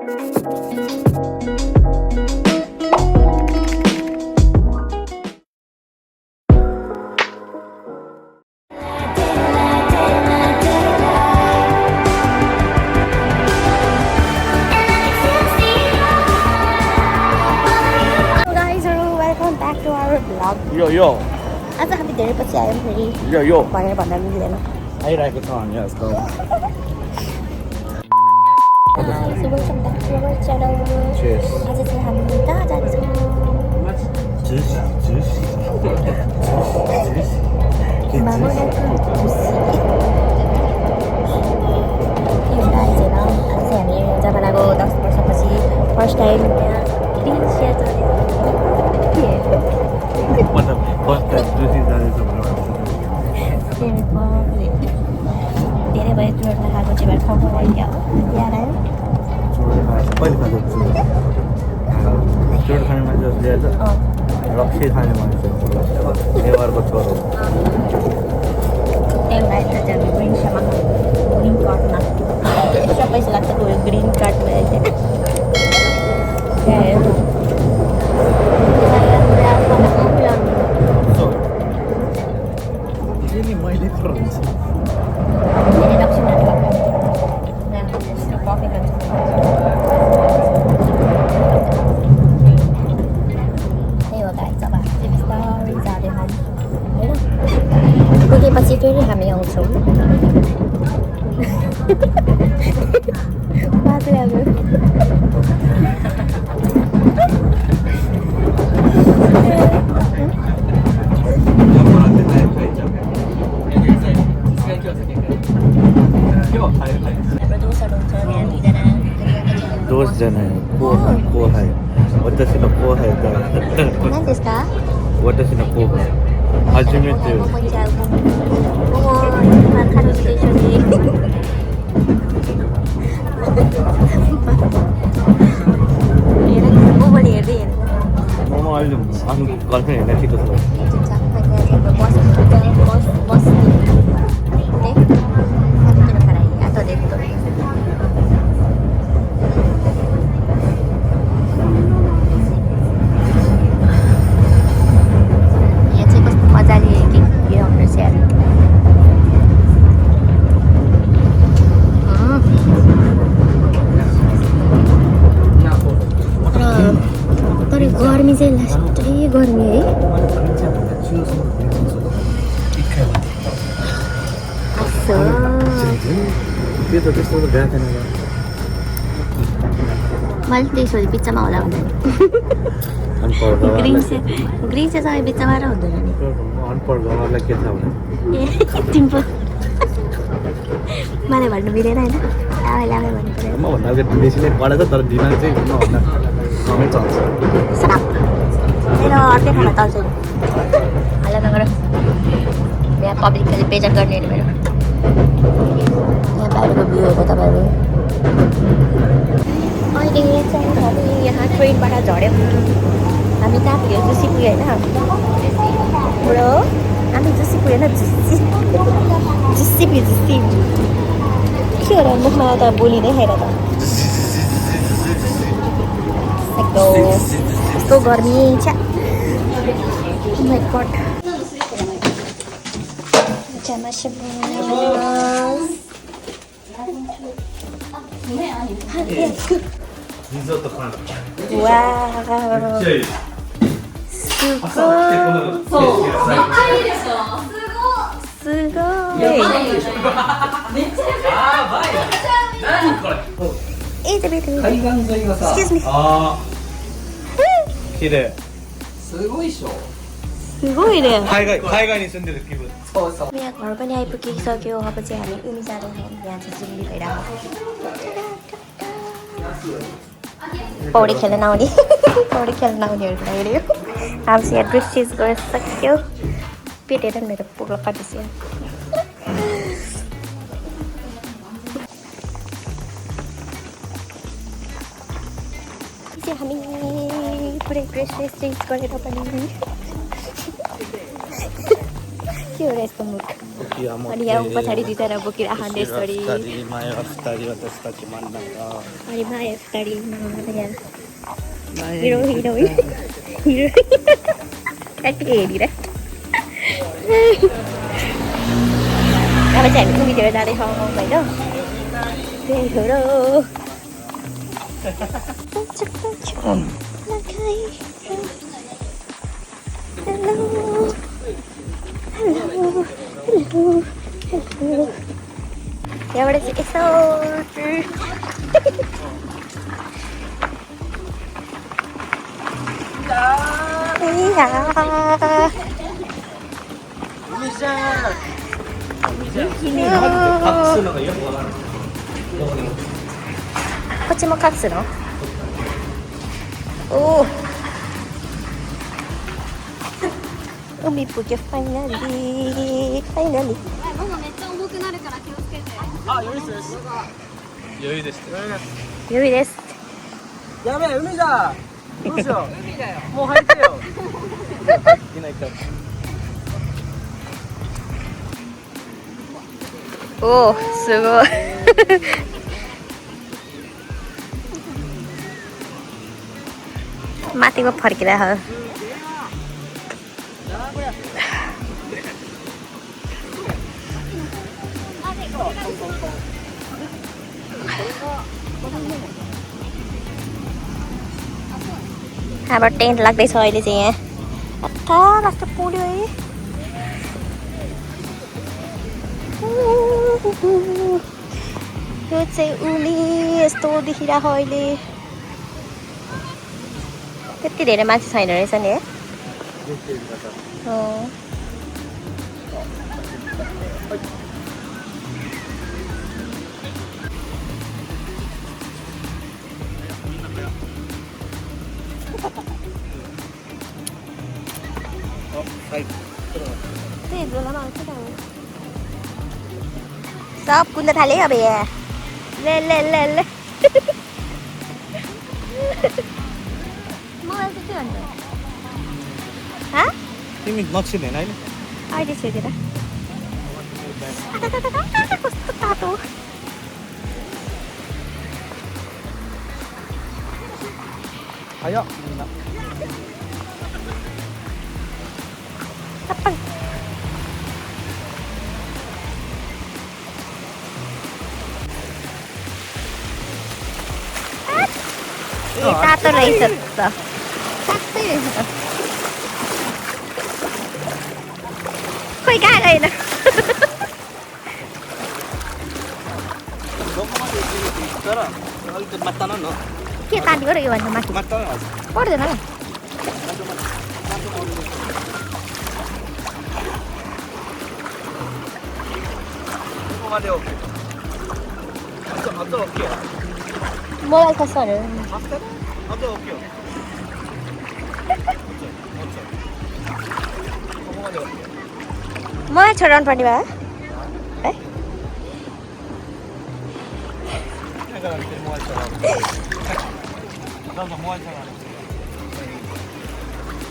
यो आज हामी धेरै पछि आयौँ फेरि यो भनेर भन्दा मिल्दैन आइरहेको छ हामी आजकल आज चाहिँ हामी कहाँ जान्छौँ हामी जमानाको 10 वर्षपछि फर्स्ट टाइम धेरै भयो चुरोट नखाएको चाहिँ ठाउँमा भइदियो याद आयो कहिले खाएको चुरोट खाने मान्छे जस्तो ल्याएर रक्सी खाने मान्छे नेवारको छोरो एउटा चाहिँ ग्रिन सामान ग्रिन कार्डमा पैसा लाग्छ गयो ग्रिन कार्डमा मैले पछि फेरि हामी आउँछौँ दोसजना को है वतसिन को है वतसिन को है अल्टिमेट मोमो अहिले आफ्नो गर्लफ्रेन्ड हेर्न छिटो छ गर्मी चाहिँ लास्टै गर्मी है मैले त्यही सोधेँ बिचमा होला हुँदैन ग्रिन चाहिँ सबै बिचमा र हुँदैन नि मलाई भन्नु मिलेन होइन आफैले आफै भन्नु पऱ्यो बेसी नै पढेछ तर दिमाग चाहिँ कमै चल्छ अर्कै खाना चल्छ नि हाल नगर यहाँ पब्लिकले बेजत गर्ने अरे मेरो यहाँ बाहिरको भ्यू हेर्नु तपाईँहरू अहिले चाहिँ हामी यहाँ ट्रेनबाट झऱ्यौँ हामी कहाँ पुग्यो जुसी पुग्यो होइन बडो हामी जुसी पुग्यो होइन जुसी पुग्यो जुसी के हो र मुखमा त बोलिँदै खाएर त यस्तो गर्मी छ्या माइ गॉड Excuse me. 綺麗すごいでしょすごいね海外に住んでる気分そうそう यहाँ घर पनि आइपुगिसक्यो अब चाहिँ हामी उनी जाँदैछौँ यहाँ चाहिँ जुम्ली भइरहेको पौडी खेल्न नआउने पौडी खेल्न नआउनेहरूको लागि यो हामी चाहिँ यहाँ ड्रेस चेन्ज गरिसक्यो पेट हेर मेरो पुग्लो काटिस हामी पुरै ड्रेस चेन्ज गरेर पनि के हो र यसको मुख 時は持って अनि यहाँ पछाडि दुईजना बोकेर आउने छोरी後ろ二人前は2人私たち真ん中 अनि माया 2人यहाँ 前 हिरो हिरोइन हिरो कति हेरिरहेको अब चाहिँ हामी उनीतिर जाँदैछौँ होइन त्यही हो र यहाँबाट चाहिँ यसोこっちも隠すのおお海ポケファイナリーファイナリーママめっちゃ重くなるから気をつけて。あ、余裕です余裕ですゆいですやべえ、海だどうしよう海だよもう入ってよいないからおおすごいमाथिको फर्किरहेको हाम्रो टेन्ट लाग्दैछ अहिले चाहिँ यहाँ अत्ता कस्तो पुग्यो है यो चाहिँ उनी यस्तो देखिरहेको अहिले त्यति धेरै मान्छे छैन रहेछ नि है सब कुद्न थाले अब यहाँ ले ले ले ले मलाई चाहिँ के भन्नु हाँ तिमी नछिर्दैन अहिले अहिले छिर्दिन कस्तो तातो आयो सबै ए तातो रहेछ त तातै रहेछ त खोइ कहाँ गएन तर अलिकति मात्ता न के तानेको र योभन्दा माथि मात्ता पर्दैन ल मोबाइल खस्छ मलाई छोडाउनु पर्ने भयो है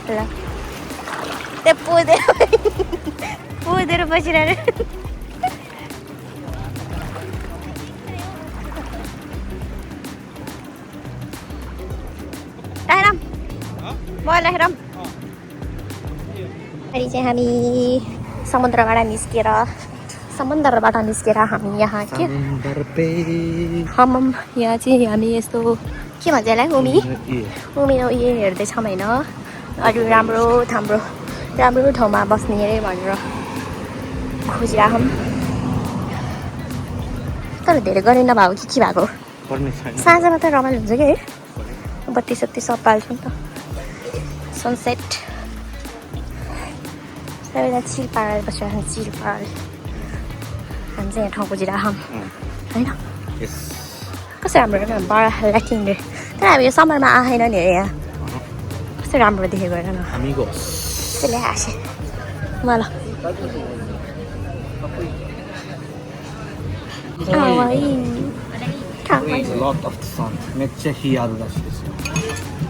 ल त्यो पुदेर बसिरहेको राखेरौँ मोबाइल राखेरौँ अहिले चाहिँ हामी समुद्रबाट निस्केर हामी यहाँ के हम यहाँ चाहिँ हामी यस्तो के भन्छ यसलाई उमी उयो हेर्दैछौँ होइन अरू राम्रो ठाउँमा बस्ने अरे भनेर खोजिरहेछौँ तर धेरै गरे नभएको के भएको साँझमा त रमाइलो हुन्छ कि है बत्ती सत्ती सब पाल्छ नि त सनसेट सबैजना चिल पारेर बसिरहेको चिल पारेर हामी चाहिँ यहाँ ठाउँ खोजिरहेछौँ होइन कस्तो राम्रो बडा ल्याकिङले तर अब यो समरमा आएन नि यहाँ कस्तो राम्रो देखेको हेर न त्यसले हाँसे मलाई lot of sun めっちゃ日あるらしいですよ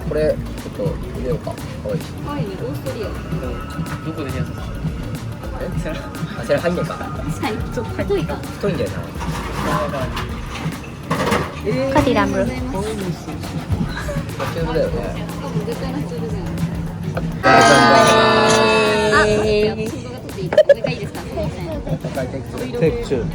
これちょっと入れようかかわいいはいね、オーストリアどこで検索あ、それ入んねえか。はいちょっと太いか太いんだよな。 커디 람으로 普通だよね。絶対の普通ですよね 아, あ、예. 動画撮っていいですか？上がいいですか？すいません 텍ture.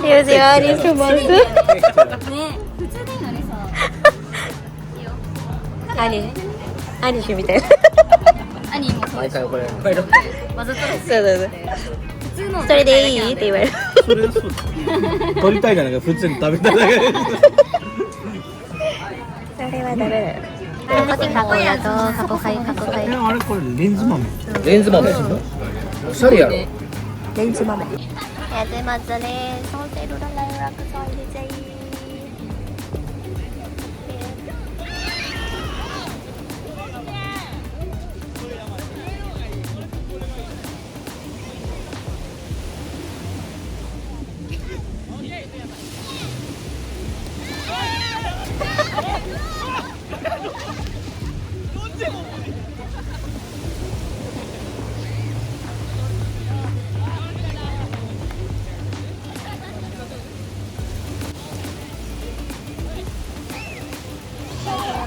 요새 아니 스머스 아니 아니 준비돼 兄もそう毎回これこれわざとです そう普通のそれでいいって言われるそれはそうだ。取りたいじゃないか、普通に食べたいだけ。それはダメだよこっちタコヤとタコカイタコカイあれこれレンズ豆。レンズ豆。おしゃれやろ。 렌즈 맘에 애들 맞자네 소세루랑 라이락 사이드제이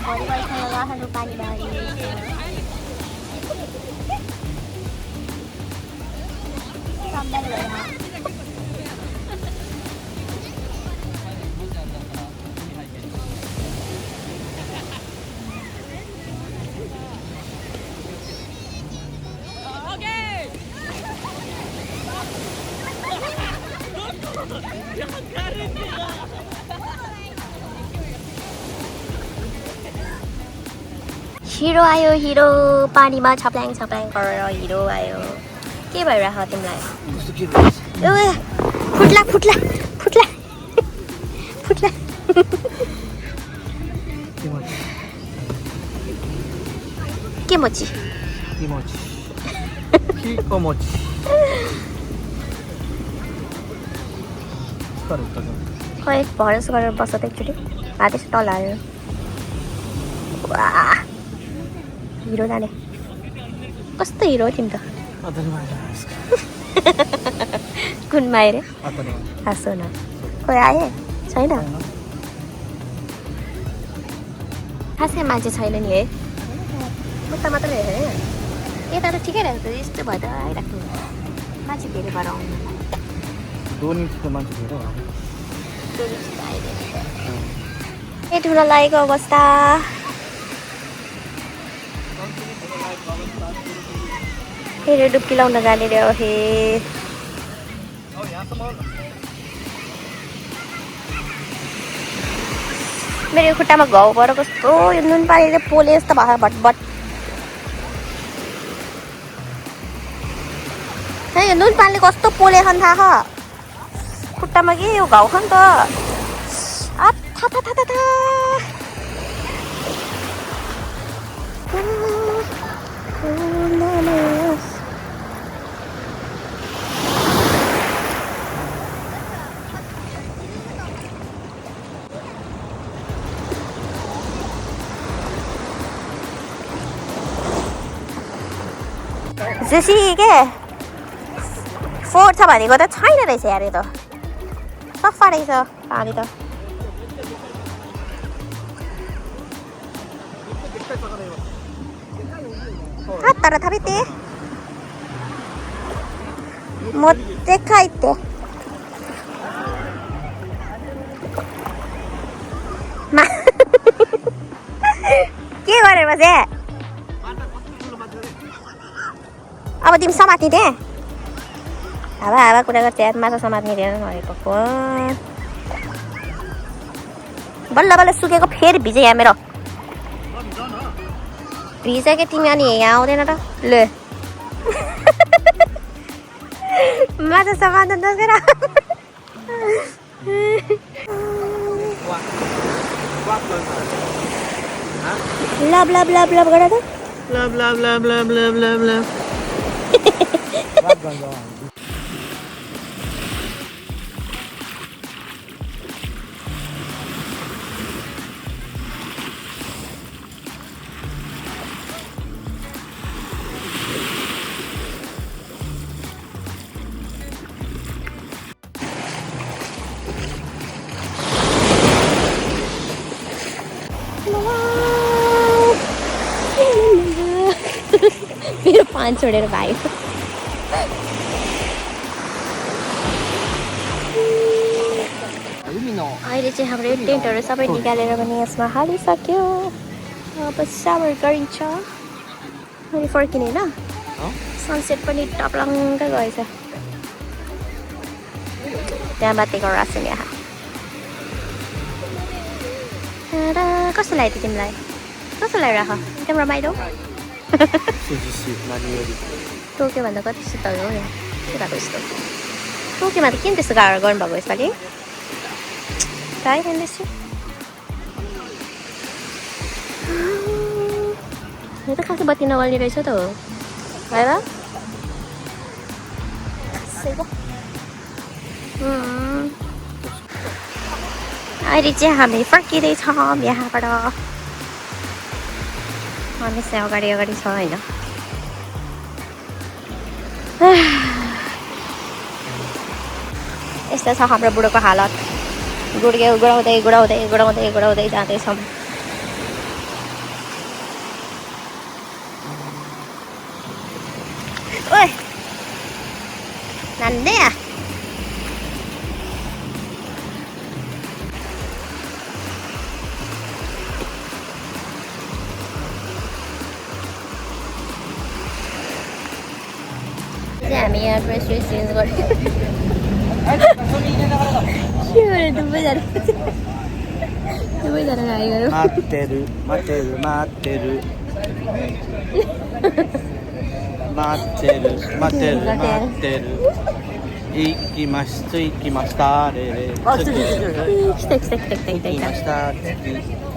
머리가 이상하가 하루 많이 많이 썸네일 왜 하? Hero आयो हीरो पानीमा छप्ल्याङ छप्ल्याङ गरेर हिरो आयो के भइरहेको तिमीलाई ओए फुट्ला फुट्ला फुट्ला फुट्ला के मोची 気持ち。気お持ち。疲れたじゃん。 खोइ भरोस गरेर बस्छ त एकचोटि हात यसो तल हाल्यो वाह हिरो जाने कस्तो हिरो हो तिमी त 当たり前じゃないですか。 कुन माइरे 当たり前。 हाँसो न खोइ आए छैन खासै मान्छे छैन नि है उता मात्रै हेरेँ यता त ठिकै रहेछ त यस्तो भयो त आइराख्नु मान्छे धेरै भएर आउनु どうに来てマジで。 ए ठुलो लागेको अवस्था फेरि डुब्की लाउन जाने रे हे मेरो खुट्टामा घाउ भएर कस्तो यो नुन पानीले पोले जस्तो भयो भटभट यो नुन पानीले कस्तो पोले खन् थाहा खुट्टामा के यो घाउ खन् त था था था था था जुसी के फोर छ भनेको त छैन रहेछ यार यो त सफा रहेछ पानी त तर थापिते मोटे खाइते के गरे बसे अब तिमी समात्ने थिए हावा हावा कुरा गर्छ यार माछा समात्ने थिएन भनेको बल्ल बल्ल सुकेको फेरि भिजे यहाँ मेरो भिजेको तिमी अनि यहाँ आउँदैन त ले माछा समात्न नसकेर लब लब लब लब गर त लब लब लब लब लब लब लब पान छोडेर भाइ अहिले चाहिँ हाम्रो टेन्टहरू सबै निकालेर पनि यसमा हालिसक्यो अब सावर गरिन्छ मैले फर्किने होइन सनसेट पनि टप्लङ्ग गएछ त्यहाँ बातेको रासन यहाँ कस्तो लाग्यो त तिमीलाई कस्तो लागिरहेको एकदम रमाइलो सुजुसी नानीहरू टोक्योभन्दा कति शीतल हो यहाँ के भएको यस्तो टोक्योमा त किन त्यस्तो गाह्रो गर्नुभएको यसपालि ट्राई गर्दैछु यो त खासै बत्ती नबल्ने रहेछ त हो है र अहिले चाहिँ हामी फर्किँदैछौँ यहाँबाट हामी चाहिँ अगाडि अगाडि छ होइन यस्तो छ हाम्रो बुढोको हालत गुड्के गुडाउँदै गुडाउँदै गुडाउँदै गुडाउँदै जाँदैछौँ ओए नान्दै हामी यहाँ ड्रेस चेन्ज गऱ्यौँ दुवैजना गाडी गऱ्यौँ 待ってる待ってる待ってる待ってる待ってる待ってる行きました行きましたレレ来た来た来た来た来た来た行きました次